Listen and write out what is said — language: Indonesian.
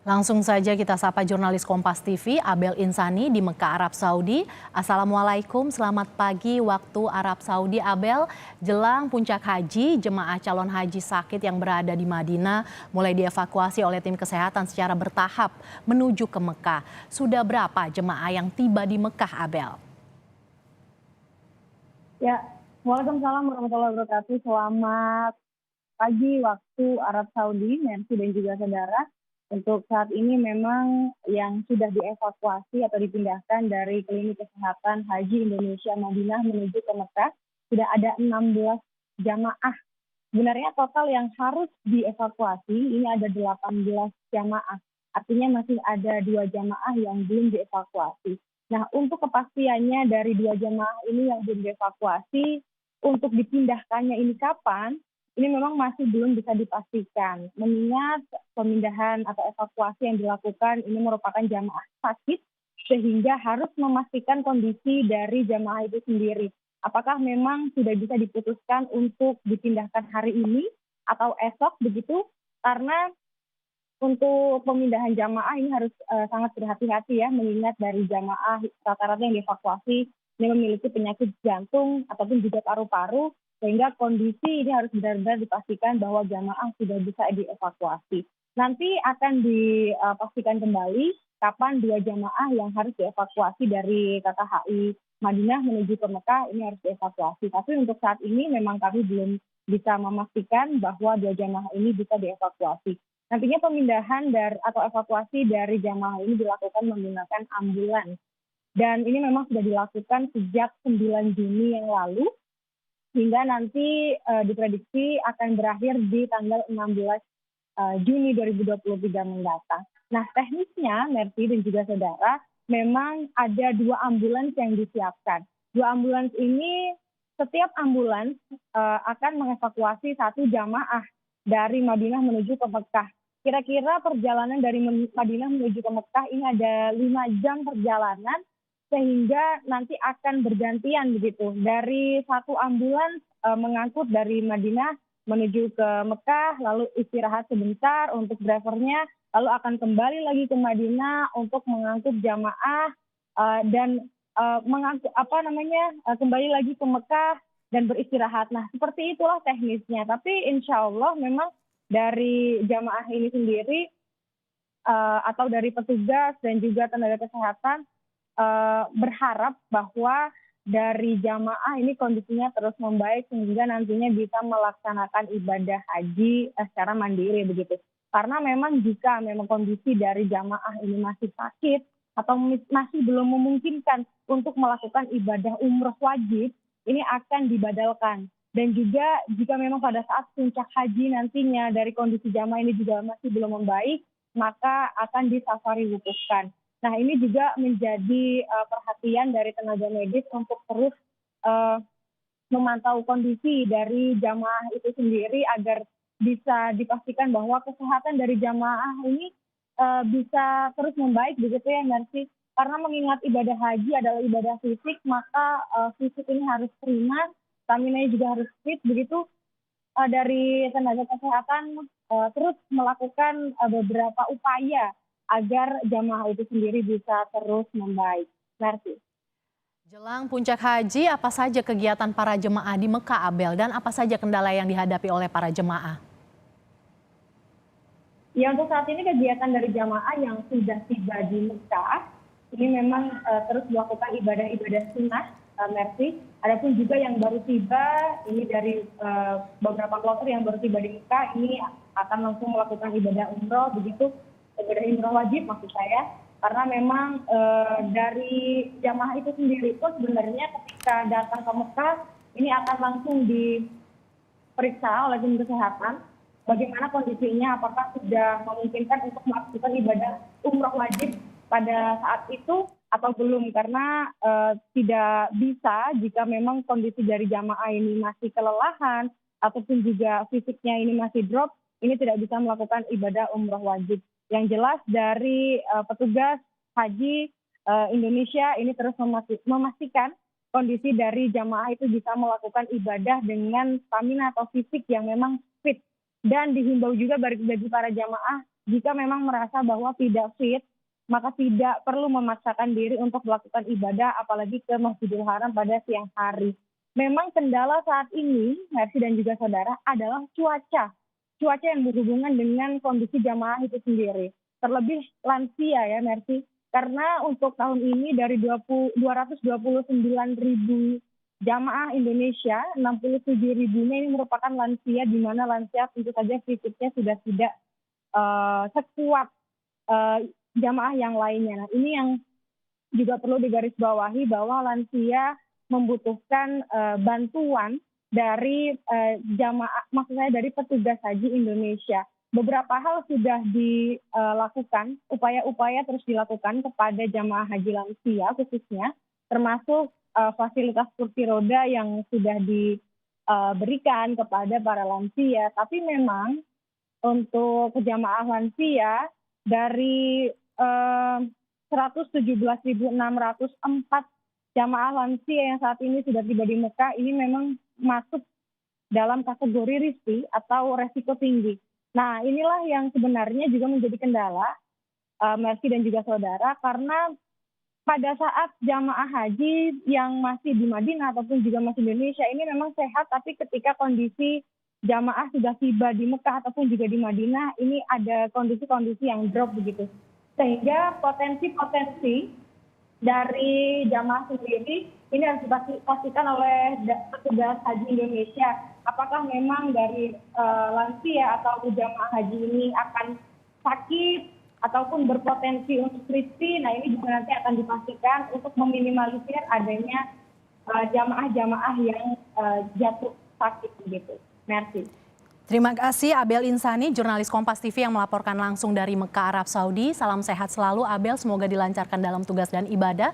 Langsung saja kita sapa jurnalis Kompas TV, Abel Insani di Mekah, Arab Saudi. Assalamualaikum, selamat pagi waktu Arab Saudi. Abel, jelang puncak haji, jemaah calon haji sakit yang berada di Madinah mulai dievakuasi oleh tim kesehatan secara bertahap menuju ke Mekah. Sudah berapa jemaah yang tiba di Mekah, Abel? Ya, Waalaikumsalam warahmatullahi wabarakatuh. Selamat pagi waktu Arab Saudi, Mercy dan juga saudara. Untuk saat ini memang yang sudah dievakuasi atau dipindahkan dari Klinik Kesehatan Haji Indonesia Madinah menuju ke Mekah, sudah ada 16 jamaah. Sebenarnya total yang harus dievakuasi ini ada 18 jamaah. Artinya masih ada 2 jamaah yang belum dievakuasi. Nah, untuk kepastiannya dari 2 jamaah ini yang belum dievakuasi, untuk dipindahkannya ini kapan, ini memang masih belum bisa dipastikan. Mengingat pemindahan atau evakuasi yang dilakukan ini merupakan jamaah sakit, sehingga harus memastikan kondisi dari jamaah itu sendiri. Apakah memang sudah bisa diputuskan untuk dipindahkan hari ini atau esok begitu? Karena untuk pemindahan jamaah ini harus sangat berhati-hati ya, mengingat dari jamaah rata-rata yang dievakuasi ini memiliki penyakit jantung ataupun juga paru-paru, sehingga kondisi ini harus benar-benar dipastikan bahwa jamaah sudah bisa dievakuasi. Nanti akan dipastikan kembali kapan 2 jamaah yang harus dievakuasi dari KKHI Madinah menuju ke Mekah ini harus dievakuasi. Tapi untuk saat ini memang kami belum bisa memastikan bahwa 2 jamaah ini bisa dievakuasi. Nantinya pemindahan atau evakuasi dari jamaah ini dilakukan menggunakan ambulans. Dan ini memang sudah dilakukan sejak 9 Juni yang lalu, hingga nanti diprediksi akan berakhir di tanggal 16 Juni 2023 mendatang. Nah, teknisnya, Mercy dan juga saudara, memang ada 2 ambulans yang disiapkan. 2 ambulans ini, setiap ambulans akan mengevakuasi 1 jamaah dari Madinah menuju ke Mekah. Kira-kira perjalanan dari Madinah menuju ke Mekah ini ada 5 jam perjalanan, sehingga nanti akan bergantian begitu. Dari 1 ambulans mengangkut dari Madinah menuju ke Mekah, lalu istirahat sebentar untuk drivernya, lalu akan kembali lagi ke Madinah untuk mengangkut jamaah dan kembali lagi ke Mekah dan beristirahat. Nah, seperti itulah teknisnya. Tapi insya Allah memang dari jamaah ini sendiri atau dari petugas dan juga tenaga kesehatan berharap bahwa dari jamaah ini kondisinya terus membaik sehingga nantinya bisa melaksanakan ibadah haji secara mandiri begitu. Karena memang jika memang kondisi dari jamaah ini masih sakit atau masih belum memungkinkan untuk melakukan ibadah umroh wajib, ini akan dibadalkan. Dan juga jika memang pada saat puncak haji nantinya dari kondisi jamaah ini juga masih belum membaik, maka akan disafari wukufkan. Nah, ini juga menjadi perhatian dari tenaga medis untuk terus memantau kondisi dari jamaah itu sendiri agar bisa dipastikan bahwa kesehatan dari jamaah ini bisa terus membaik begitu ya, Mercy. Karena mengingat ibadah haji adalah ibadah fisik, maka fisik ini harus prima, stamina juga harus fit begitu. Dari tenaga kesehatan terus melakukan beberapa upaya agar jamaah itu sendiri bisa terus membaik. Mercy. Jelang puncak haji, apa saja kegiatan para jemaah di Mekah, Abel, dan apa saja kendala yang dihadapi oleh para jemaah? Ya, untuk saat ini kegiatan dari jamaah yang sudah tiba di Mekah ini memang terus melakukan ibadah-ibadah sunnah, Mercy. Adapun juga yang baru tiba ini dari beberapa kloter yang baru tiba di Mekah ini akan langsung melakukan ibadah umroh begitu, ibadah umroh wajib maksud saya. Karena memang dari jamaah itu sendiri pun sebenarnya ketika datang ke Mekah ini akan langsung diperiksa oleh tim kesehatan bagaimana kondisinya, apakah sudah memungkinkan untuk melakukan ibadah umroh wajib pada saat itu atau belum. Karena tidak bisa jika memang kondisi dari jamaah ini masih kelelahan ataupun juga fisiknya ini masih drop, ini tidak bisa melakukan ibadah umroh wajib. Yang jelas dari petugas haji Indonesia ini terus memastikan kondisi dari jamaah itu bisa melakukan ibadah dengan stamina atau fisik yang memang fit. Dan dihimbau juga bagi para jamaah jika memang merasa bahwa tidak fit, maka tidak perlu memaksakan diri untuk melakukan ibadah, apalagi ke Masjidil Haram pada siang hari. Memang kendala saat ini, Mercy dan juga saudara, adalah cuaca. Cuaca yang berhubungan dengan kondisi jamaah itu sendiri. Terlebih lansia ya, Mercy. Karena untuk tahun ini dari 229.000 jamaah Indonesia, 67 ribunya ini merupakan lansia, di mana lansia tentu saja fisiknya sudah tidak sekuat jamaah yang lainnya. Nah, ini yang juga perlu digarisbawahi bahwa lansia membutuhkan bantuan dari jamaah, maksud saya dari petugas haji Indonesia. Beberapa hal sudah dilakukan, upaya-upaya terus dilakukan kepada jamaah haji lansia khususnya, termasuk fasilitas kursi roda yang sudah diberikan kepada para lansia. Tapi memang untuk jamaah lansia dari 117.604 jamaah lansia yang saat ini sudah tiba di Mekah, ini memang masuk dalam kategori risiko atau resiko tinggi. Nah, inilah yang sebenarnya juga menjadi kendala, Mercy dan juga saudara, karena pada saat jamaah haji yang masih di Madinah ataupun juga masih di Indonesia ini memang sehat, tapi ketika kondisi jamaah sudah tiba di Mekah ataupun juga di Madinah, ini ada kondisi-kondisi yang drop begitu. Sehingga potensi-potensi dari jamaah sendiri ini harus dipastikan oleh petugas haji Indonesia. Apakah memang dari lansia atau jamaah haji ini akan sakit ataupun berpotensi untuk kritis? Nah, ini juga nanti akan dipastikan untuk meminimalisir adanya jamaah-jamaah yang jatuh sakit begitu. Merci. Terima kasih Abel Insani, jurnalis Kompas TV yang melaporkan langsung dari Mekah, Arab Saudi. Salam sehat selalu Abel, semoga dilancarkan dalam tugas dan ibadah.